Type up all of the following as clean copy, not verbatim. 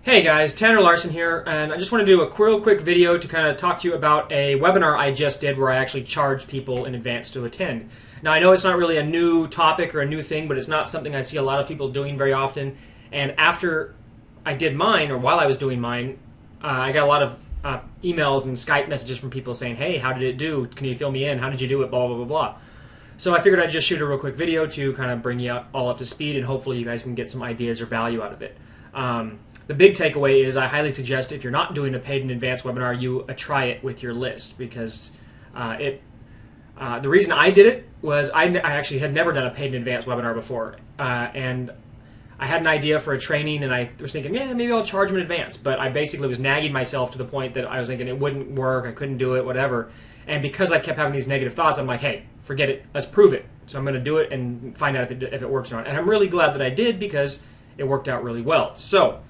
Hey guys, Tanner Larson here, and I just want to do a real quick video to kind of talk to you about a webinar I just did where I actually charged people in advance to attend. Now I know it's not really a new topic or a new thing, but it's not something I see a lot of people doing very often. And after I did mine, or while I was doing mine, I got a lot of emails and Skype messages from people saying, hey, how did it do? Can you fill me in? How did you do it? Blah, blah, blah, blah. So I figured I'd just shoot a real quick video to kind of bring you all up to speed, and hopefully you guys can get some ideas or value out of it. The big takeaway is I highly suggest if you're not doing a paid in advance webinar, you try it with your list, because the reason I did it was I actually had never done a paid in advance webinar before, and I had an idea for a training, and I was thinking, yeah, maybe I'll charge them in advance, but I basically was nagging myself to the point that I was thinking it wouldn't work, I couldn't do it, whatever. And because I kept having these negative thoughts, I'm like, hey, forget it, let's prove it. So I'm going to do it and find out if it works or not. And I'm really glad that I did, because it worked out really well. So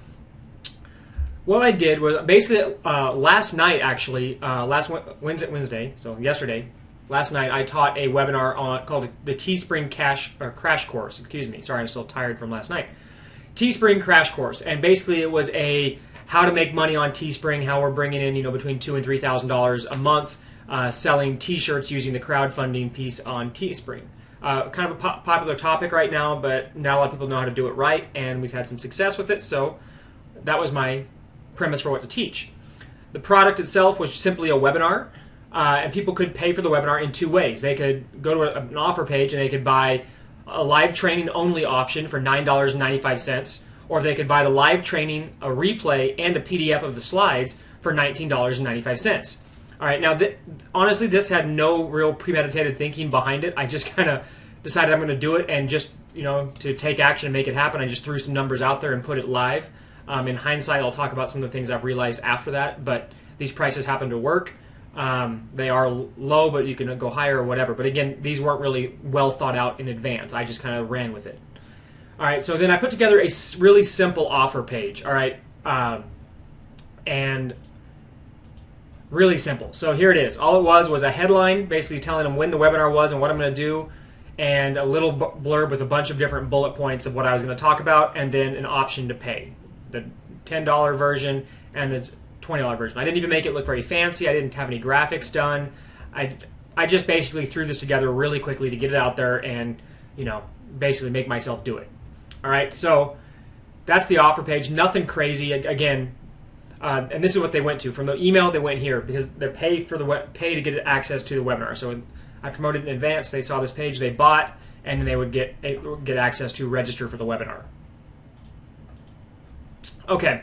what I did was basically last night, actually, last Wednesday, so yesterday, last night I taught a webinar called the Teespring Crash Course. Excuse me, sorry, I'm still tired from last night. Teespring Crash Course, and basically it was a how to make money on Teespring, how we're bringing in between $2,000 and $3,000 a month, selling T-shirts using the crowdfunding piece on Teespring. Kind of a popular topic right now, but not a lot of people know how to do it right, and we've had some success with it. So that was my premise for what to teach. The product itself was simply a webinar, and people could pay for the webinar in two ways. They could go to an offer page and they could buy a live training only option for $9.95, or they could buy the live training, a replay, and a PDF of the slides for $19.95. All right, now honestly, this had no real premeditated thinking behind it. I just kind of decided I'm going to do it, and just to take action and make it happen, I just threw some numbers out there and put it live. In hindsight, I'll talk about some of the things I've realized after that, but these prices happen to work. They are low, but you can go higher or whatever. But again, these weren't really well thought out in advance. I just kind of ran with it. All right, so then I put together a really simple offer page. All right, and really simple. So here it is. All it was a headline, basically telling them when the webinar was and what I'm going to do, and a little blurb with a bunch of different bullet points of what I was going to talk about, and then an option to pay. The $10 version and the $20 version. I didn't even make it look very fancy. I didn't have any graphics done. I just basically threw this together really quickly to get it out there and basically make myself do it. All right, so that's the offer page. Nothing crazy. Again, and this is what they went to from the email. They went here because they pay to get access to the webinar. So I promoted in advance. They saw this page, they bought, and then they would get access to register for the webinar. Okay,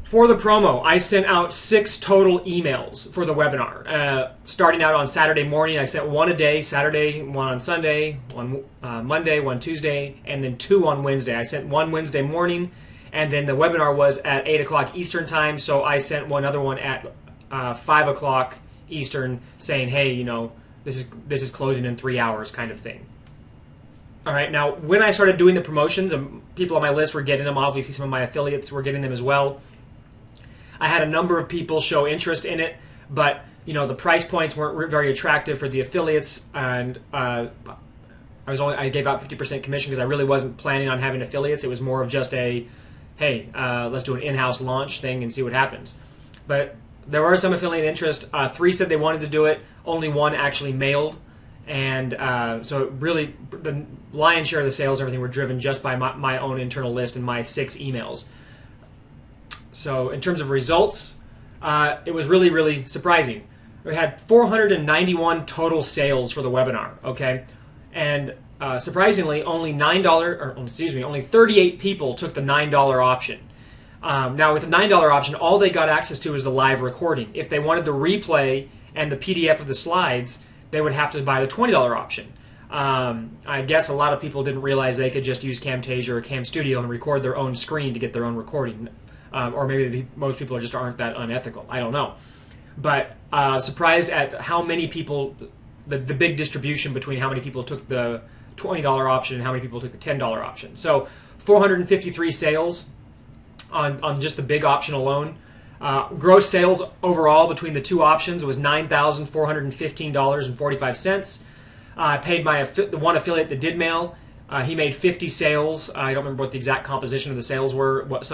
for the promo, I sent out 6 total emails for the webinar. Starting out on Saturday morning, I sent 1 a day, Saturday, 1 on Sunday, 1 Monday, 1 Tuesday, and then 2 on Wednesday. I sent 1 Wednesday morning, and then the webinar was at 8 o'clock Eastern time, so I sent one other one at 5 o'clock Eastern saying, hey, this is closing in 3 hours kind of thing. All right, now when I started doing the promotions, people on my list were getting them. Obviously, some of my affiliates were getting them as well. I had a number of people show interest in it, but the price points weren't very attractive for the affiliates, and I gave out 50% commission because I really wasn't planning on having affiliates. It was more of just a, hey, let's do an in-house launch thing and see what happens. But there were some affiliate interest. 3 said they wanted to do it. Only 1 actually mailed. And so really, the lion's share of the sales and everything were driven just by my own internal list and my 6 emails. So in terms of results, it was really, really surprising. We had 491 total sales for the webinar, okay? And surprisingly, only only 38 people took the $9 option. Now with the $9 option, all they got access to was the live recording. If they wanted the replay and the PDF of the slides, they would have to buy the $20 option. I guess a lot of people didn't realize they could just use Camtasia or Cam Studio and record their own screen to get their own recording. Or maybe most people just aren't that unethical. I don't know. But surprised at how many people, the big distribution between how many people took the $20 option and how many people took the $10 option. So 453 sales on just the big option alone. Gross sales overall between the 2 options was $9,415.45. I paid the one affiliate that did mail He made 50 sales. I don't remember what the exact composition of the sales were. Most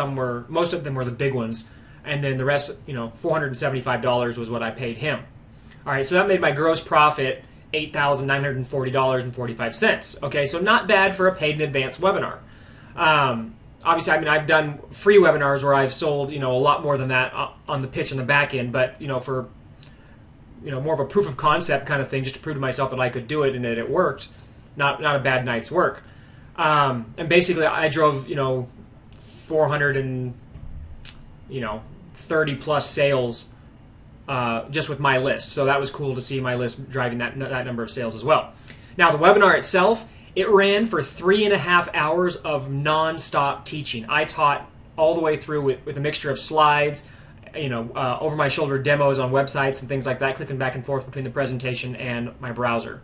of them were the big ones, and then the rest, $475 was what I paid him. All right, so that made my gross profit $8,940.45. Okay, so not bad for a paid in advance webinar. Obviously, I mean, I've done free webinars where I've sold, a lot more than that on the pitch and the back end, but, for, more of a proof of concept kind of thing, just to prove to myself that I could do it and that it worked, not a bad night's work. And basically, I drove, 430 plus sales just with my list. So that was cool to see my list driving that number of sales as well. Now, the webinar itself, it ran for 3.5 hours of non-stop teaching. I taught all the way through with a mixture of slides, over my shoulder demos on websites and things like that, clicking back and forth between the presentation and my browser.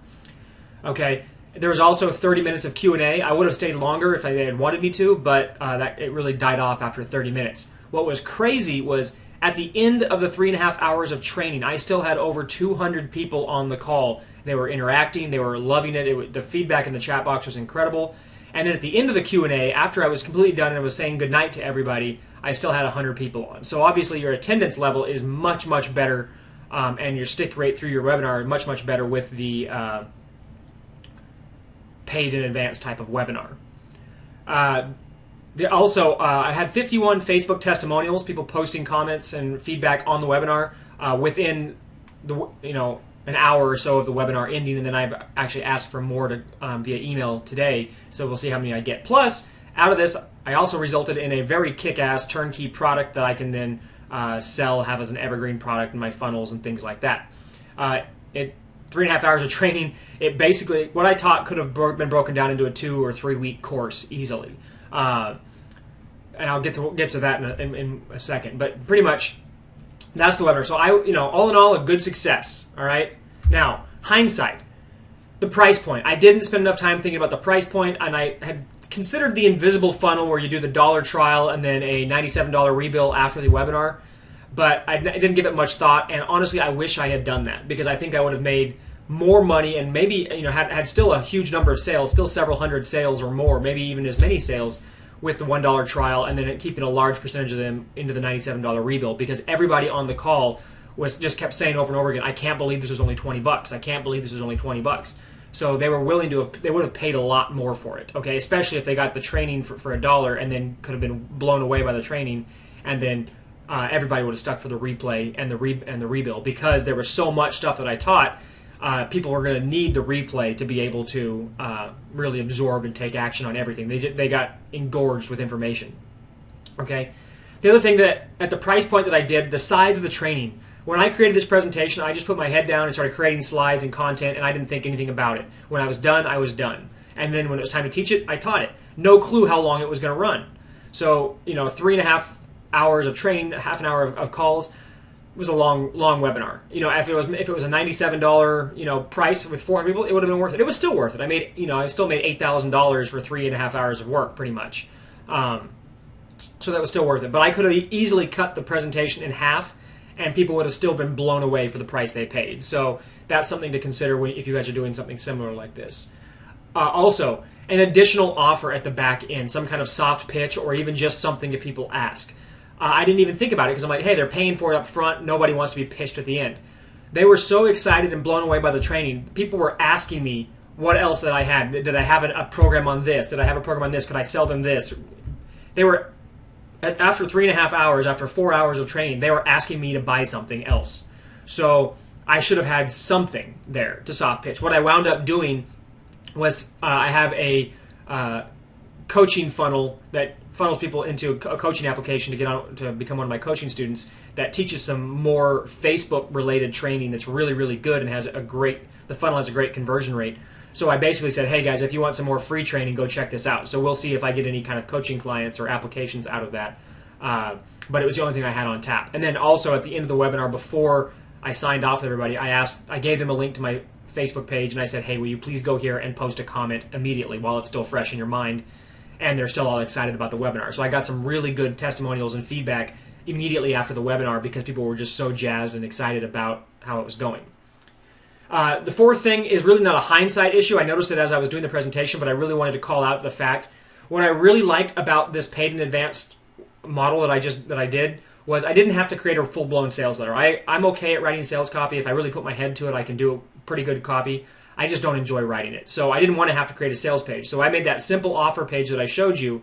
Okay, there was also 30 minutes of Q&A. I would have stayed longer if they had wanted me to, but it really died off after 30 minutes. What was crazy was at the end of the 3.5 hours of training, I still had over 200 people on the call. They were interacting, they were loving it. The feedback in the chat box was incredible. And then at the end of the Q&A, after I was completely done and I was saying goodnight to everybody, I still had 100 people on. So obviously your attendance level is much, much better, and your stick rate through your webinar much, much better with the paid in advance type of webinar. I had 51 Facebook testimonials, people posting comments and feedback on the webinar within the an hour or so of the webinar ending, and then I've actually asked for more via email today, so we'll see how many I get. Plus, out of this, I also resulted in a very kick-ass turnkey product that I can then sell, have as an evergreen product in my funnels and things like that. 3.5 hours of training, it basically, what I taught could have been broken down into a 2 or 3 week course easily. And I'll get to that in a second, but pretty much that's the webinar. So all in all, a good success. All right. Now, hindsight, the price point. I didn't spend enough time thinking about the price point, and I had considered the invisible funnel where you do the $1 trial and then a $97 rebill after the webinar, but I didn't give it much thought. And honestly, I wish I had done that, because I think I would have made more money and maybe had still a huge number of sales, still several hundred sales or more, maybe even as many sales with the $1 trial, and then keeping a large percentage of them into the $97 rebill, because everybody on the call just kept saying over and over again, I can't believe this was only $20. I can't believe this was only $20. So they were willing they would have paid a lot more for it, okay? Especially if they got the training for $1 and then could have been blown away by the training, and then everybody would have stuck for the replay and the rebill, because there was so much stuff that I taught. People were going to need the replay to be able to really absorb and take action on everything. They got engorged with information. Okay. The other thing, that at the price point that I did, the size of the training. When I created this presentation, I just put my head down and started creating slides and content, and I didn't think anything about it. When I was done, I was done. And then when it was time to teach it, I taught it. No clue how long it was going to run. So 3.5 hours of training, half an hour of calls. It was a long webinar. If it was a $97 price with 400 people, it would have been worth it. It was still worth it. I still made $8,000 for 3.5 hours of work, pretty much. So that was still worth it. But I could have easily cut the presentation in half, and people would have still been blown away for the price they paid. So that's something to consider if you guys are doing something similar like this. Also, an additional offer at the back end, some kind of soft pitch, or even just something if people ask. I didn't even think about it, because I'm like, hey, they're paying for it up front. Nobody wants to be pitched at the end. They were so excited and blown away by the training. People were asking me what else that I had. Did I have a program on this? Did I have a program on this? Could I sell them this? They were, after 3.5 hours, after 4 hours of training, they were asking me to buy something else. So I should have had something there to soft pitch. What I wound up doing was I have a coaching funnel that funnels people into a coaching application to get on to become one of my coaching students, that teaches some more Facebook related training that's really, really good, and the funnel has a great conversion rate. So I basically said, hey guys, if you want some more free training, go check this out. So we'll see if I get any kind of coaching clients or applications out of that. But it was the only thing I had on tap. And then also at the end of the webinar, before I signed off with everybody, I gave them a link to my Facebook page, and I said, hey, will you please go here and post a comment immediately while it's still fresh in your mind? And they're still all excited about the webinar. So I got some really good testimonials and feedback immediately after the webinar, because people were just so jazzed and excited about how it was going. The fourth thing is really not a hindsight issue. I noticed it as I was doing the presentation, but I really wanted to call out the fact. What I really liked about this paid in advance model that I did was I didn't have to create a full-blown sales letter. I'm okay at writing sales copy. If I really put my head to it, I can do a pretty good copy. I just don't enjoy writing it. So I didn't want to have to create a sales page. So I made that simple offer page that I showed you.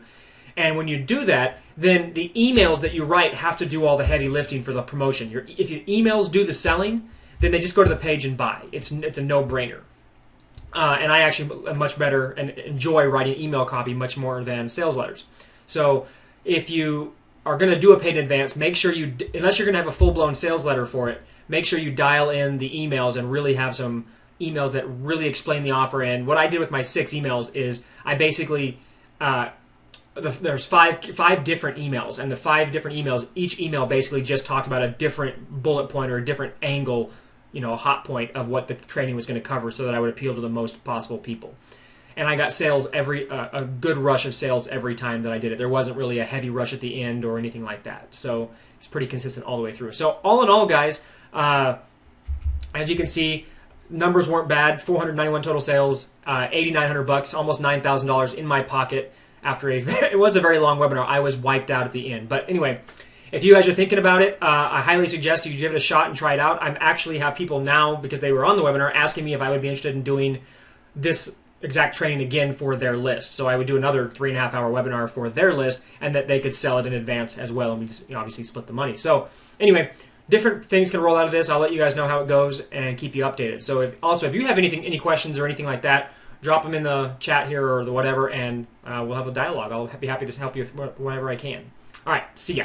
And when you do that, then the emails that you write have to do all the heavy lifting for the promotion. If your emails do the selling, then they just go to the page and buy. It's a no-brainer. And I actually am much better and enjoy writing email copy much more than sales letters. So if you are going to do a paid in advance, make sure you, unless you're going to have a full-blown sales letter for it, make sure you dial in the emails and really have some emails that really explain the offer. And what I did with my 6 emails is I basically, there's five different emails, and the 5 different emails, each email basically just talked about a different bullet point or a different angle, a hot point of what the training was going to cover, so that I would appeal to the most possible people. And I got sales a good rush of sales every time that I did it. There wasn't really a heavy rush at the end or anything like that. So it's pretty consistent all the way through. So all in all, guys, as you can see, numbers weren't bad. 491 total sales, $8,900, almost $9,000 in my pocket after it was a very long webinar. I was wiped out at the end. But anyway, if you guys are thinking about it, I highly suggest you give it a shot and try it out. I actually have people now, because they were on the webinar, asking me if I would be interested in doing this exact training again for their list. So I would do another 3.5-hour webinar for their list, and that they could sell it in advance as well, and we just, obviously split the money. So anyway, different things can roll out of this. I'll let you guys know how it goes and keep you updated. So if you have any questions or anything like that, drop them in the chat here or the whatever, and we'll have a dialogue. I'll be happy to help you whenever I can. All right, see ya.